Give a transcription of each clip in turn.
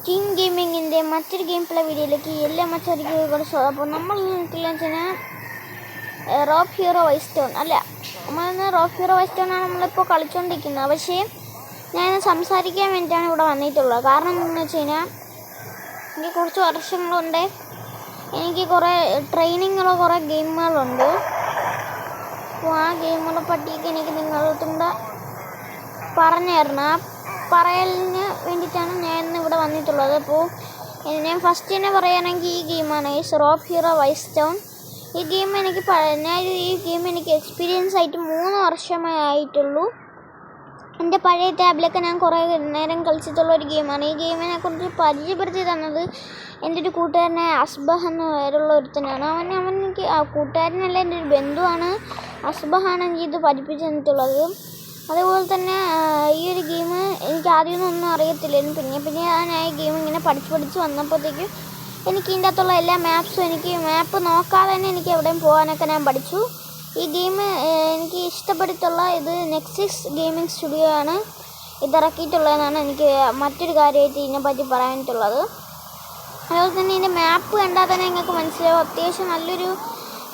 Team ഗെയിമിങ്ങിൻ്റെ മറ്റൊരു game play വീഡിയോയിലേക്ക് എല്ലാ മറ്റൊരു കുറച്ച്. അപ്പോൾ നമ്മൾ നിൽക്കില്ലെന്ന് വെച്ചാൽ റോപ്പ് ഹീറോ വൈസ് ടൗൺ അല്ല, നമ്മളിന്ന് റോപ്പ് ഹീറോ വൈസ് ടൗൺ ആണ് നമ്മളിപ്പോൾ കളിച്ചുകൊണ്ടിരിക്കുന്നത്. പക്ഷേ ഞാൻ സംസാരിക്കാൻ വേണ്ടിയിട്ടാണ് ഇവിടെ വന്നിട്ടുള്ളത്. കാരണം എന്താണെന്ന് വെച്ച് കഴിഞ്ഞാൽ എനിക്ക് കുറച്ച് വർഷങ്ങളുണ്ട്, എനിക്ക് കുറേ ട്രെയിനിങ്ങുള്ള കുറേ ഗെയിമുകളുണ്ട്. അപ്പോൾ ആ ഗെയിമുകളെ പറ്റിയൊക്കെ എനിക്ക് നിങ്ങളോട് പറഞ്ഞു തരണം. ആ പറയലിന് വേണ്ടിയിട്ടാണ് ഞാൻ ഇന്ന് ഇവിടെ വന്നിട്ടുള്ളത്. അപ്പോൾ ഞാൻ ഫസ്റ്റ് തന്നെ പറയുകയാണെങ്കിൽ ഈ ഗെയിമാണ് റോപ്പ് ഹീറോ വൈസ് ടൗൺ. ഈ ഗെയിം എനിക്ക് എക്സ്പീരിയൻസ് ആയിട്ട് 3 വർഷമേ ആയിട്ടുള്ളൂ. എൻ്റെ പഴയ ടാബിലൊക്കെ ഞാൻ കുറേ നേരം കളിച്ചിട്ടുള്ള ഒരു ഗെയിമാണ്. ഈ ഗെയിമിനെ കുറിച്ച് പരിചയപ്പെടുത്തി തന്നത് എൻ്റെ ഒരു കൂട്ടുകാരനെ അസ്ബഹ് എന്ന പേരുള്ള ഒരുത്തനാണ്. അവൻ എനിക്ക് കൂട്ടുകാരനല്ല, എൻ്റെ ഒരു ബന്ധുവാണ്. അസ്ബഹാണ് എനിക്ക് ഇത് പഠിപ്പിച്ചു തന്നിട്ടുള്ളത്. അതുപോലെ തന്നെ ഈ ഒരു ഗെയിം എനിക്ക് ആദ്യമൊന്നും അറിയത്തില്ലായിരുന്നു. പിന്നെ ഞാൻ ഈ ഗെയിം ഇങ്ങനെ പഠിച്ച് വന്നപ്പോഴത്തേക്കും എനിക്ക് ഇതിൻ്റെ അകത്തുള്ള എല്ലാ മാപ്സും മാപ്പ് നോക്കാതെ തന്നെ എനിക്ക് എവിടെയും പോകാനൊക്കെ ഞാൻ പഠിച്ചു. ഈ ഗെയിം എനിക്ക് ഇഷ്ടപ്പെട്ടിട്ടുള്ള ഇത് നെക്സിസ് ഗെയിമിംഗ് സ്റ്റുഡിയോ ആണ് ഇതിറക്കിയിട്ടുള്ളതെന്നാണ് എനിക്ക് മറ്റൊരു കാര്യമായിട്ട് ഇതിനെപ്പറ്റി പറയാനായിട്ടുള്ളത്. അതുപോലെ തന്നെ ഇതിൻ്റെ മാപ്പ് കണ്ടാൽ തന്നെ നിങ്ങൾക്ക് മനസ്സിലാവും, അത്യാവശ്യം നല്ലൊരു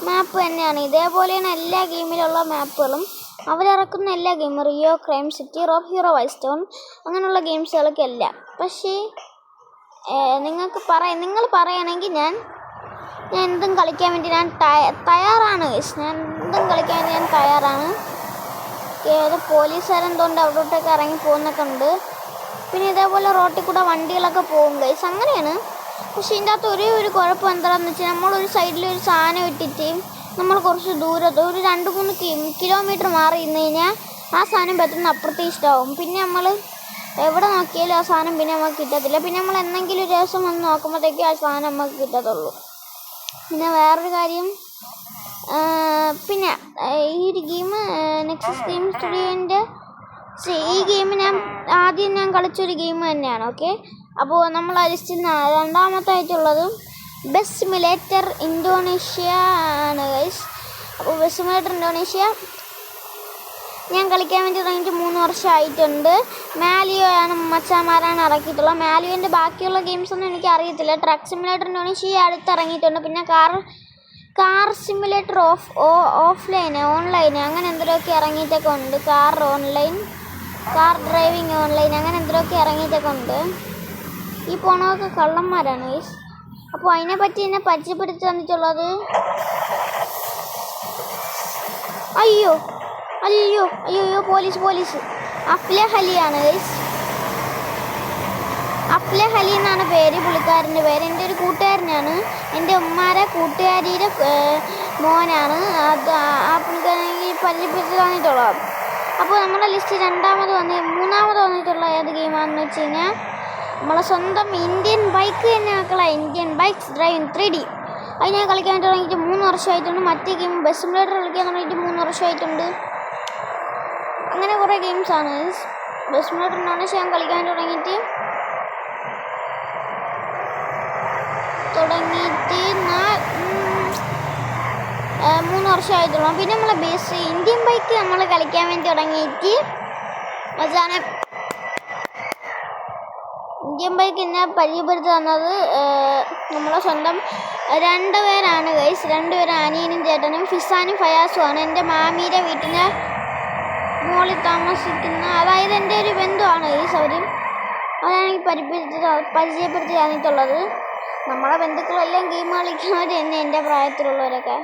മാപ്പ് തന്നെയാണ്. ഇതേപോലെയാണ് എല്ലാ ഗെയിമിലുള്ള മാപ്പുകളും. അവരിറക്കുന്ന എല്ലാ ഗെയിമും Rio, Crime City, Rope Hero Vice Town അങ്ങനെയുള്ള ഗെയിംസുകളൊക്കെ എല്ലാം. പക്ഷേ നിങ്ങൾ പറയുകയാണെങ്കിൽ ഞാൻ എന്തും കളിക്കാൻ വേണ്ടി ഞാൻ തയ്യാറാണ്. ഞാൻ എന്തും കളിക്കാൻ വേണ്ടി ഞാൻ തയ്യാറാണ്. ഏത് പോലീസുകാരെന്തുകൊണ്ട് അവിടോട്ടൊക്കെ ഇറങ്ങി പോകുന്നൊക്കെ ഉണ്ട്. പിന്നെ ഇതേപോലെ റോട്ടിൽ കൂടെ വണ്ടികളൊക്കെ പോകും ഗൈസ്, അങ്ങനെയാണ്. പക്ഷേ ഇതിൻ്റെ അകത്ത് ഒരു കുഴപ്പം എന്താണെന്ന് വെച്ചാൽ നമ്മളൊരു സൈഡിൽ ഒരു സാധനം ഇട്ടിട്ട് നമ്മൾ കുറച്ച് ദൂരത്ത് ഒരു 2-3 കിലോമീറ്റർ മാറി നിന്ന് കഴിഞ്ഞാൽ ആ സാധനം പെട്ടെന്ന് അപ്രത്യക്ഷമാവും. പിന്നെ നമ്മൾ എവിടെ നോക്കിയാലും ആ സാധനം പിന്നെ നമുക്ക് കിട്ടത്തില്ല. പിന്നെ നമ്മൾ എന്തെങ്കിലും ഒരു ദിവസം വന്ന് നോക്കുമ്പോഴത്തേക്കും ആ സാധനം നമുക്ക് കിട്ടത്തുള്ളൂ. പിന്നെ വേറൊരു കാര്യം, പിന്നെ ഈ ഒരു ഗെയിം നെക്സസ് ഗെയിം സ്റ്റുഡിയോൻ്റെ ഈ ഗെയിം ഞാൻ കളിച്ചൊരു ഗെയിം തന്നെയാണ്. ഓക്കെ, അപ്പോൾ നമ്മൾ ലിസ്റ്റിൽ രണ്ടാമത്തായിട്ടുള്ളത് ബസ് സിമുലേറ്റർ ഇന്തോനേഷ്യ ആണ് ഗൈസ്. അപ്പോൾ ബസ് സിമുലേറ്റർ ഇന്തോനേഷ്യ ഞാൻ കളിക്കാൻ വേണ്ടി തുടങ്ങിയിട്ട് 3 വർഷമായിട്ടുണ്ട്. മാലിയോയാണ് മച്ചാന്മാരാണ് ഇറക്കിയിട്ടുള്ളത്. മാലിയോൻ്റെ ബാക്കിയുള്ള ഗെയിംസൊന്നും എനിക്ക് അറിയത്തില്ല. ട്രക്ക് സിമുലേറ്റർ ഇന്തോനേഷ്യ അടുത്ത് ഇറങ്ങിയിട്ടുണ്ട്. പിന്നെ കാർ സിമുലേറ്റർ ഓൺലൈൻ അങ്ങനെ എന്തെങ്കിലുമൊക്കെ ഇറങ്ങിയിട്ടൊക്കെ ഉണ്ട്. കാർ ഡ്രൈവിങ് ഓൺലൈൻ അങ്ങനെ എന്തെങ്കിലുമൊക്കെ ഇറങ്ങിയിട്ടൊക്കെ ഉണ്ട്. ഈ പോണതൊക്കെ കള്ളന്മാരാണ് ഗൈസ്. അപ്പോൾ അതിനെപ്പറ്റി എന്നെ പരിചയപ്പെടുത്തി തന്നിട്ടുള്ളത് അയ്യോ police Aflah അലിയാണ് guys. Aflah Ali എന്നാണ് പേര്, പുള്ളിക്കാരൻ്റെ പേര്. എൻ്റെ ഒരു കൂട്ടുകാരനാണ്, എൻ്റെ ഉമ്മാരെ കൂട്ടുകാരിയുടെ മോനാണ്. ആ പുള്ളിക്കാരനെങ്കിൽ പരിചയപ്പെടുത്തി തന്നിട്ടുള്ളത്. അപ്പോൾ നമ്മുടെ ലിസ്റ്റ് മൂന്നാമത് വന്നിട്ടുള്ള ഏത് ഗെയിമാണെന്ന് വെച്ച് കഴിഞ്ഞാൽ നമ്മളെ സ്വന്തം ഇന്ത്യൻ ബൈക്ക് തന്നെ മക്കളെ, ഇന്ത്യൻ ബൈക്സ് ഡ്രൈവിംഗ് 3D. അത് ഞാൻ കളിക്കാൻ തുടങ്ങിയിട്ട് 3 വർഷമായിട്ടുണ്ട്. മറ്റേ ഗെയിം ബസ് സിമുലേറ്റർ കളിക്കാൻ തുടങ്ങിയിട്ട് 3 വർഷമായിട്ടുണ്ട്. അങ്ങനെ കുറേ ഗെയിംസാണ്. ബസ് സിമുലേറ്റർ ഇന്തോനേഷ്യ ഞാൻ കളിക്കാൻ തുടങ്ങിയിട്ട് 3 വർഷമായിട്ടുള്ളൂ. പിന്നെ നമ്മളെ ഇന്ത്യൻ ബൈക്ക് നമ്മൾ കളിക്കാൻ വേണ്ടി തുടങ്ങിയിട്ട് ഇന്ത്യൻ ബൈക്ക് എന്നെ പരിചയപ്പെടുത്തി തന്നത് നമ്മളെ സ്വന്തം 2 പേരാണ് ഗൈസ്. 2 പേര് അനിയനും ചേട്ടനും ഫിസാനും ഫയാസുമാണ്. എൻ്റെ മാമിയുടെ വീട്ടിലെ മോളിൽ താമസിക്കുന്ന, അതായത് എൻ്റെ ഒരു ബന്ധുവാണ് ഗൈസ്. അവരാണ് എനിക്ക് പരിചയപ്പെടുത്തി തന്നിട്ടുള്ളത്. നമ്മളെ ബന്ധുക്കളെല്ലാം ഗെയിം കളിക്കുന്നവർ തന്നെ, എൻ്റെ പ്രായത്തിലുള്ളവരൊക്കെ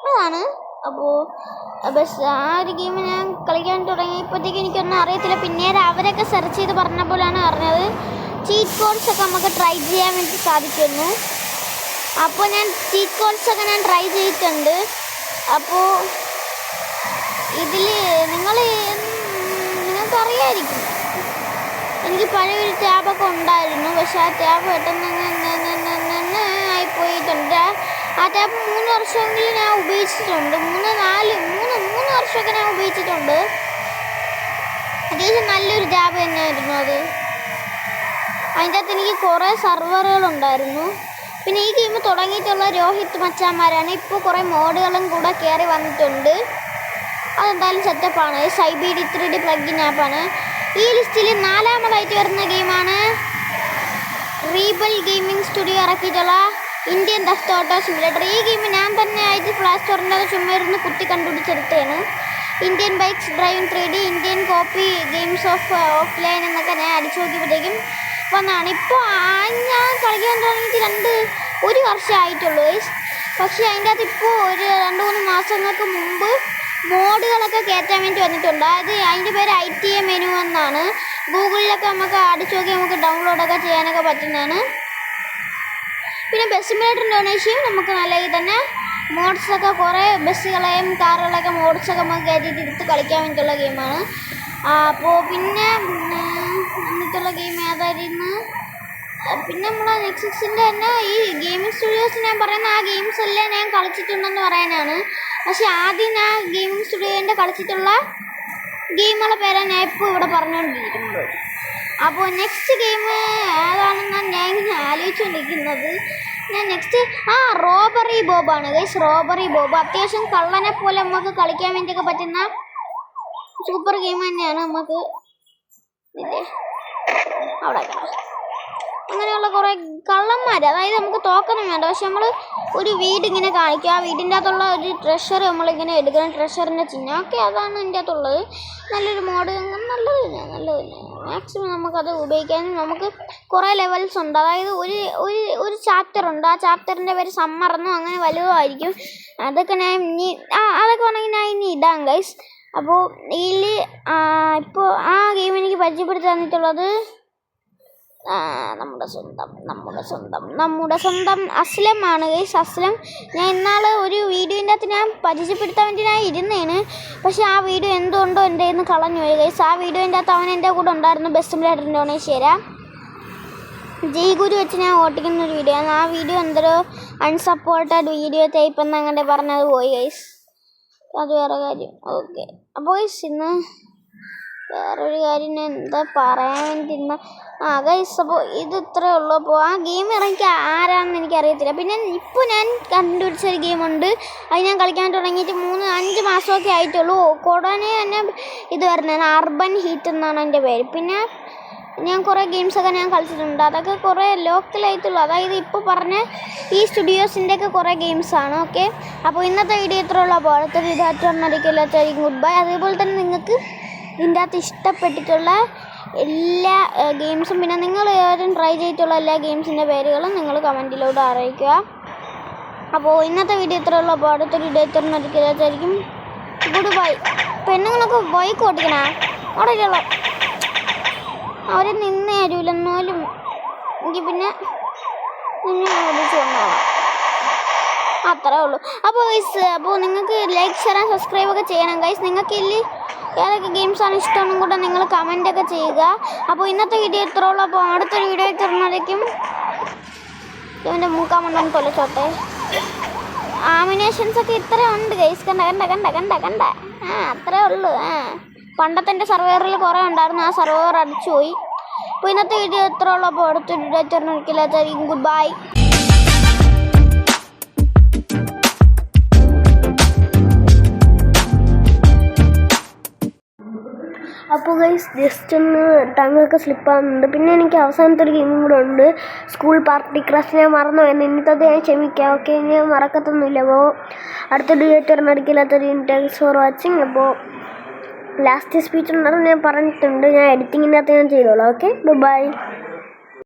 അതാണ്. അപ്പോൾ ആ ഒരു ഗെയിം ഞാൻ കളിക്കാൻ തുടങ്ങിയപ്പോഴത്തേക്ക് എനിക്കൊന്നും അറിയത്തില്ല. പിന്നീട് അവരൊക്കെ സെർച്ച് ചെയ്ത് പറഞ്ഞപ്പോഴാണ് അറിഞ്ഞത് ചീറ്റ് കോഡ്സൊക്കെ നമുക്ക് ട്രൈ ചെയ്യാൻ വേണ്ടി സാധിക്കുന്നു. അപ്പോൾ ഞാൻ ചീറ്റ് കോഡ്സൊക്കെ ട്രൈ ചെയ്തിട്ടുണ്ട്. അപ്പോൾ ഇതിൽ നിങ്ങൾക്കറിയായിരിക്കും, എനിക്ക് പഴയൊരു ടാബൊക്കെ ഉണ്ടായിരുന്നു. പക്ഷേ ആ ടാബ് പെട്ടെന്ന് ആയിപ്പോയിട്ടുണ്ട്. ആ ടാബ് 3 വർഷമെങ്കിലും ഞാൻ ഉപയോഗിച്ചിട്ടുണ്ട്. 3 വർഷമൊക്കെ ഞാൻ ഉപയോഗിച്ചിട്ടുണ്ട്. അത്യാവശ്യം നല്ലൊരു ടാബ് തന്നെയായിരുന്നു അത്. അതിൻ്റെ അകത്ത് എനിക്ക് കുറേ സർവറുകളുണ്ടായിരുന്നു. പിന്നെ ഈ ഗെയിം തുടങ്ങിയിട്ടുള്ള രോഹിത് മച്ചാന്മാരാണ്. ഇപ്പോൾ കുറേ മോഡുകളും കൂടെ കയറി വന്നിട്ടുണ്ട്. അതെന്തായാലും സെറ്റപ്പാണ്. IBD 3D പ്ലഗിൻ ആപ്പാണ്. ഈ ലിസ്റ്റിൽ 4ാമതായിട്ട് വരുന്ന ഗെയിമാണ് റീബൽ ഗെയിമിംഗ് സ്റ്റുഡിയോ ഇറക്കിയിട്ടുള്ള ഇന്ത്യൻ ഡെസ്ക് ഓട്ടോ സിമുലേറ്റർ. ഈ ഗെയിം ഞാൻ തന്നെ ആയിട്ട് പ്ലേ സ്റ്റോറിൻ്റെ ചുമ്മാ ഇരുന്ന് കുത്തി കണ്ടുപിടിച്ചെടുത്തതാണ്. Indian bikes driving 3D, Indian copy games offline എന്നൊക്കെ ഞാൻ അടിച്ചു നോക്കിയപ്പോഴത്തേക്കും വന്നതാണ്. ഇപ്പോൾ ഞാൻ കളിക്കാൻ തുടങ്ങിയിട്ട് 1 വർഷമായിട്ടുള്ളൂ. പക്ഷേ അതിൻ്റെ അകത്ത് ഇപ്പോൾ ഒരു 2-3 മാസങ്ങൾക്ക് മുമ്പ് മോഡുകളൊക്കെ കയറ്റാൻ വേണ്ടി വന്നിട്ടുണ്ട്. അതിൻ്റെ പേര് ITA മെനു എന്നാണ്. ഗൂഗിളിലൊക്കെ നമുക്ക് അടിച്ചു നോക്കി നമുക്ക് ഡൗൺലോഡൊക്കെ ചെയ്യാനൊക്കെ പറ്റുന്നതാണ്. പിന്നെ ബസ് സിമുലേറ്റർ ഡൊണേഷൻ നമുക്ക് നല്ല രീതിയിൽ തന്നെ മോഡ്സൊക്കെ കുറേ ബസ്സുകളെയും കാറുകളൊക്കെ മോഡ്സൊക്കെ നമുക്ക് കയറ്റിയിട്ട് എടുത്ത് കളിക്കാൻ വേണ്ടിയിട്ടുള്ള ഗെയിമാണ്. അപ്പോൾ പിന്നെ എന്നിട്ടുള്ള ഗെയിം ഏതായിരുന്നു? പിന്നെ നമ്മൾ നെക്സസിൻ്റെ തന്നെ ഈ ഗെയിമിംഗ് സ്റ്റുഡിയോസ് ഞാൻ പറയുന്ന ആ ഗെയിംസ് എല്ലാം ഞാൻ കളിച്ചിട്ടുണ്ടെന്ന് പറയാനാണ്. പക്ഷേ ആദ്യം ഞാൻ ഗെയിമിംഗ് സ്റ്റുഡിയോൻ്റെ കളിച്ചിട്ടുള്ള ഗെയിമുകളുടെ പേരാണ് ഞാൻ ഇപ്പോൾ ഇവിടെ പറഞ്ഞുകൊണ്ടിരിക്കുന്നത്. അപ്പോൾ നെക്സ്റ്റ് ഗെയിം ഏതാണെന്നാണ് ഞാൻ ഇങ്ങനെ ആലോചിച്ചുകൊണ്ടിരിക്കുന്നത്. ഞാൻ നെക്സ്റ്റ് റോബറി ബോബാണ് ഗൈസ്. റോബറി ബോബ് അത്യാവശ്യം കള്ളനെ പോലെ നമുക്ക് കളിക്കാൻ വേണ്ടിയൊക്കെ പറ്റുന്ന സൂപ്പർ ഗെയിം തന്നെയാണ്. നമുക്ക് ഇല്ലേ അവിടെ അങ്ങനെയുള്ള കുറേ കള്ളന്മാർ, അതായത് നമുക്ക് തോക്കൊന്നും വേണ്ട, പക്ഷെ നമ്മൾ ഒരു വീടിങ്ങനെ കാണിക്കുക, ആ വീടിൻ്റെ അകത്തുള്ള ഒരു ട്രഷർ നമ്മളിങ്ങനെ എടുക്കണം, ട്രഷറിൻ്റെ ചിഹ്നം. ഓക്കെ, അതാണ് ഇതിൻ്റെ അകത്തുള്ളത്. നല്ലൊരു മോഡ്, നല്ലത് തന്നെ. മാക്സിമം നമുക്കത് ഉപയോഗിക്കാനും നമുക്ക് കുറേ ലെവൽസ് ഉണ്ട്. അതായത് ഒരു ചാപ്റ്റർ ഉണ്ട്. ആ ചാപ്റ്ററിൻ്റെ പേര് സമ്മറെന്നും അങ്ങനെ വലുതുമായിരിക്കും. അതൊക്കെ ഞാൻ അതൊക്കെ വേണമെങ്കിൽ ഞാൻ ഇനി ഇടാം ഗൈസ്. അപ്പോൾ ഇതിൽ ഇപ്പോൾ ആ ഗെയിം എനിക്ക് പരിചയപ്പെടുത്തി തന്നിട്ടുള്ളത് നമ്മുടെ സ്വന്തം അസ്ലം ആണ് ഗൈസ്. അസ്ലം ഞാൻ ഇന്നാൾ ഒരു വീഡിയോൻ്റെ അകത്ത് ഞാൻ പരിചയപ്പെടുത്താൻ വേണ്ടി ഞാൻ ഇരുന്നേന്. പക്ഷേ ആ വീഡിയോ എന്തുകൊണ്ടോ എൻ്റെ കയ്യിൽ നിന്ന് കളഞ്ഞു പോയി ഗൈസ്. ആ വീഡിയോൻ്റെ അകത്ത് അവൻ എൻ്റെ കൂടെ ഉണ്ടായിരുന്നു. ബസ് സിമുലേറ്ററിൻ്റെ ഡൊണേഷ്യരാ ജയ്ഗുരു വെച്ച് ഞാൻ ഓട്ടിക്കുന്ന ഒരു വീഡിയോ ആണ്. ആ വീഡിയോ എന്തോ അൺസപ്പോർട്ടഡ് വീഡിയോ ടൈപ്പ് എന്ന് അങ്ങനെ പറഞ്ഞത് പോയി ഗൈസ്. അത് വേറെ കാര്യം. ഓക്കെ, അപ്പോൾ ഗൈസ് ഇന്ന് വേറൊരു കാര്യം ഞാൻ എന്താ പറയാൻ വേണ്ടിയിരുന്ന ഗൈസ്, അപ്പോൾ ഇത് ഇത്രയേ ഉള്ളൂ. അപ്പോൾ ആ ഗെയിം ഇറങ്ങി ആരാണെന്ന് എനിക്കറിയത്തില്ല. പിന്നെ ഇപ്പോൾ ഞാൻ കണ്ടുപിടിച്ചൊരു ഗെയിമുണ്ട്. അത് ഞാൻ കളിക്കാൻ തുടങ്ങിയിട്ട് 3-5 മാസമൊക്കെ ആയിട്ടുള്ളൂ. ഉടനെ തന്നെ ഇത് വരുന്നതാണ് അർബൻ ഹീറ്റ് എന്നാണ് എൻ്റെ പേര്. പിന്നെ ഞാൻ കുറേ ഗെയിംസൊക്കെ ഞാൻ കളിച്ചിട്ടുണ്ട്. അതൊക്കെ കുറേ ലോക്കലായിട്ടുള്ളൂ, അതായത് ഇപ്പോൾ പറഞ്ഞ ഈ സ്റ്റുഡിയോസിൻ്റെയൊക്കെ കുറേ ഗെയിംസാണ്. ഓക്കെ, അപ്പോൾ ഇന്നത്തെ വീഡിയോ ഇത്രയേ ഉള്ളൂ. അപ്പോൾ അടുത്തൊരു ഇതായിട്ടൊന്നടിക്കില്ലാത്തായിരിക്കും. Good bye. അതുപോലെ തന്നെ നിങ്ങൾക്ക് ഇതിൻ്റെ അകത്ത് ഇഷ്ടപ്പെട്ടിട്ടുള്ള എല്ലാ ഗെയിംസും പിന്നെ നിങ്ങൾ ഏതും ട്രൈ ചെയ്തിട്ടുള്ള എല്ലാ ഗെയിംസിൻ്റെ പേരുകളും നിങ്ങൾ കമൻറ്റിലൂടെ അറിയിക്കുക. അപ്പോൾ ഇന്നത്തെ വീഡിയോ ഇത്രയേ ഉള്ളൂ. അപ്പോൾ അടുത്തൊരു വീഡിയോ ഇത്രയൊന്നടിക്കില്ലാത്തായിരിക്കും. Good bye. പെണ്ണുങ്ങളൊക്കെ ബൈക്ക് ഓടിക്കണേ ഓടിക്കുള്ള അവരെ നിന്ന് തരൂലെന്നാലും എനിക്ക് പിന്നെ നിന്നെ ഓടിച്ചു കൊണ്ടാവാം. അത്രേ ഉള്ളൂ. അപ്പോൾ ഗൈസ്, അപ്പോൾ നിങ്ങൾക്ക് ലൈക്ക് ഷെയർ ആൻഡ് സബ്സ്ക്രൈബ് ഒക്കെ ചെയ്യണം ഗൈസ്. നിങ്ങൾക്ക് ഇല്ലേ ഏതൊക്കെ ഗെയിംസാണ് ഇഷ്ടമെന്നും കൂടെ നിങ്ങൾ കമൻറ്റൊക്കെ ചെയ്യുക. അപ്പോൾ ഇന്നത്തെ വീഡിയോ ഇത്ര ഉള്ളൂ. അപ്പോൾ അടുത്തൊരു വീഡിയോ തരുന്നതായിരിക്കും. ഇവൻ്റെ മൂക്കാമണ്ണം തൊലച്ചോട്ടെ. ആമിനേഷൻസൊക്കെ ഇത്ര ഉണ്ട് ഗൈസ്. കണ്ട അത്രേ ഉള്ളൂ. പണ്ടത്തെ എൻ്റെ സർവൈവറിൽ കുറേ ഉണ്ടായിരുന്നു. ആ സർവൈവർ അടിച്ചു പോയി. അപ്പോൾ ഇന്നത്തെ വീഡിയോ ഇത്ര ഉള്ളൂ. അപ്പോൾ അടുത്തൊരു വീഡിയോ തരുന്നതായിരിക്കും. Good bye. അപ്പോൾ ഗൈസ് ജസ്റ്റ് ഒന്ന് ടങ്ങൊക്കെ സ്ലിപ്പാകുന്നുണ്ട്. പിന്നെ എനിക്ക് അവസാനത്തെ ഒരു ഗെയിമും കൂടെ ഉണ്ട്, സ്കൂൾ പാർട്ടി ക്രഷ്. ഞാൻ മറന്നു പോയെന്ന്, ഇന്നത്തെ ഞാൻ ക്ഷമിക്കാം. ഓക്കെ, ഞാൻ മറക്കത്തൊന്നുമില്ല. അപ്പോൾ അടുത്ത ഡേറ്റ് നടക്കില്ലാത്തൊരു താങ്ക്സ് ഫോർ വാച്ചിങ്. അപ്പോൾ ലാസ്റ്റ് സ്പീച്ച് ഉണ്ടെന്ന് ഞാൻ പറഞ്ഞിട്ടുണ്ട്. ഞാൻ എഡിറ്റിങ്ങിൻ്റെ അകത്ത് ഞാൻ ചെയ്തോളാം. Okay, by.